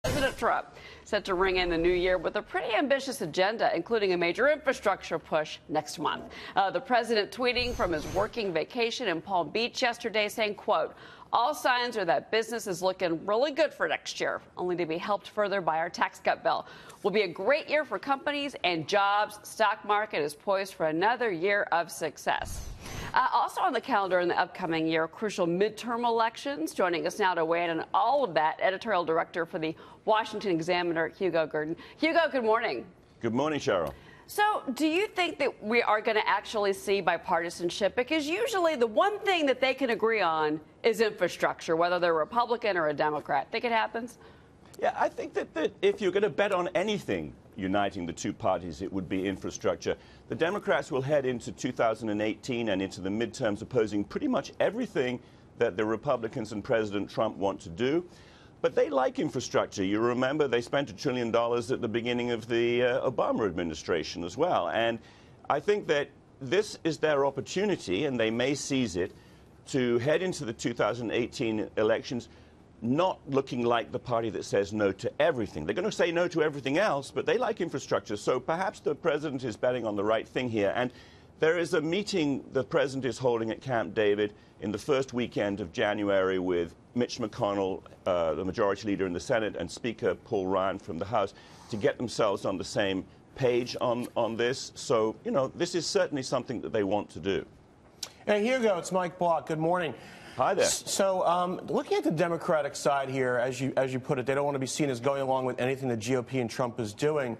President Trump set to ring in the new year with a pretty ambitious agenda, including a major infrastructure push next month. The president tweeting from his working vacation in Palm Beach yesterday saying, quote, "All signs are that business is looking really good for next year, only to be helped further by our tax cut bill. Will be a great year for companies and jobs. Stock market is poised for another year of success." Also on the calendar in the upcoming year, crucial midterm elections. Joining us now to weigh in on all of that, editorial director for the Washington Examiner, Hugo Gurdon. Hugo, good morning. Good morning, Cheryl. So do you think that we are going to actually see bipartisanship? Because usually the one thing that they can agree on is infrastructure, whether they're a Republican or a Democrat. Think it happens? Yeah, I think that if you're going to bet on anything uniting the two parties, it would be infrastructure. The Democrats will head into 2018 and into the midterms opposing pretty much everything that the Republicans and President Trump want to do. But they like infrastructure. You remember they spent $1 trillion at the beginning of the Obama administration as well. And I think that this is their opportunity, and they may seize it, to head into the 2018 elections not looking like the party that says no to everything. They're going to say no to everything else, but they like infrastructure. So perhaps the president is betting on the right thing here. And there is a meeting the president is holding at Camp David in the first weekend of January with Mitch McConnell, the majority leader in the Senate, and Speaker Paul Ryan from the House to get themselves on the same page on this. So, you know, this is certainly something that they want to do. Hey, Hugo, it's Mike Block. Good morning. Hi there. So, looking at the Democratic side here, as you put it, they don't want to be seen as going along with anything the GOP and Trump is doing.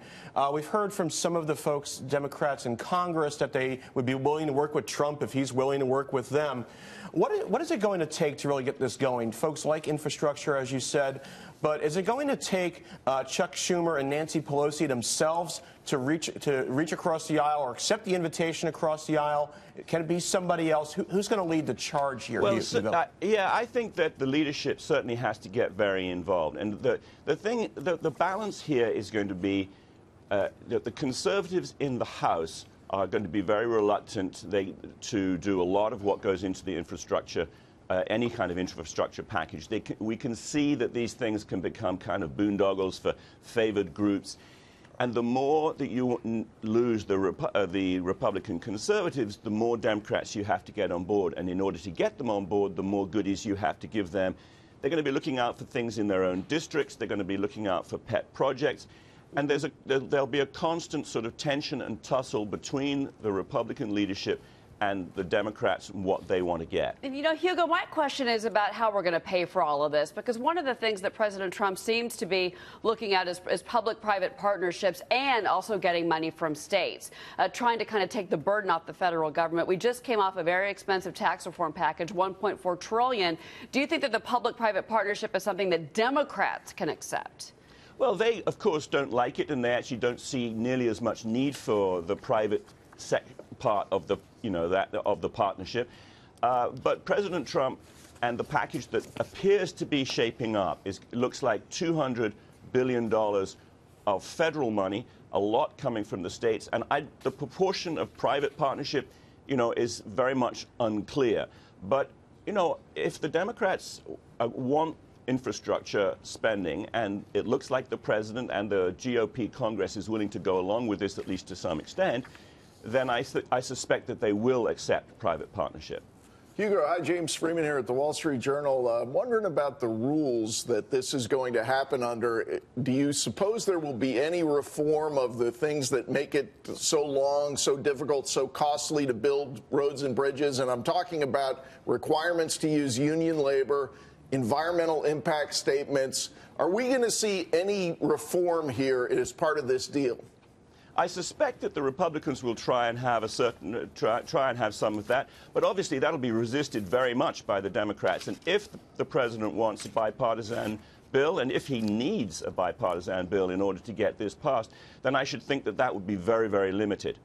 We've heard from some of the folks, Democrats in Congress, that they would be willing to work with Trump if he's willing to work with them. What is it going to take to really get this going? Folks like infrastructure, as you said, but is it going to take Chuck Schumer and Nancy Pelosi themselves to reach across the aisle or accept the invitation across the aisle? Can it be somebody else? Who's going to lead the charge here? Well, yeah, I think that the leadership certainly has to get very involved. And the balance here is going to be that the conservatives in the House are going to be very reluctant to do a lot of what goes into the infrastructure, any kind of infrastructure package. We can see that these things can become kind of boondoggles for favored groups. And the more that you lose the Republican conservatives, the more Democrats you have to get on board. And in order to get them on board, the more goodies you have to give them. They're going to be looking out for things in their own districts. They're going to be looking out for pet projects. And there'll be a constant sort of tension and tussle between the Republican leadership and the Democrats and what they want to get. And, you know, Hugo, my question is about how we're going to pay for all of this, because one of the things that President Trump seems to be looking at is public-private partnerships and also getting money from states, trying to kind of take the burden off the federal government. We just came off a very expensive tax reform package, $1.4 trillion. Do you think that the public-private partnership is something that Democrats can accept? Well, they, of course, don't like it, and they actually don't see nearly as much need for the private part of the, of the partnership. But President Trump and the package that appears to be shaping up looks like $200 billion of federal money, a lot coming from the states, and the proportion of private partnership, is very much unclear. But, if the Democrats want infrastructure spending, and it looks like the president and the GOP Congress is willing to go along with this, at least to some extent, then I suspect that they will accept private partnership. Hugo, hi, James Freeman here at the Wall Street Journal. I'm wondering about the rules that this is going to happen under. Do you suppose there will be any reform of the things that make it so long, so difficult, so costly to build roads and bridges? And I'm talking about requirements to use union labor, environmental impact statements. Are we going to see any reform here as part of this deal? I suspect that the Republicans will try and have try and have some of that, but obviously that'll be resisted very much by the Democrats. And if the president wants a bipartisan bill, and if he needs a bipartisan bill in order to get this passed, then I should think that that would be very, very limited.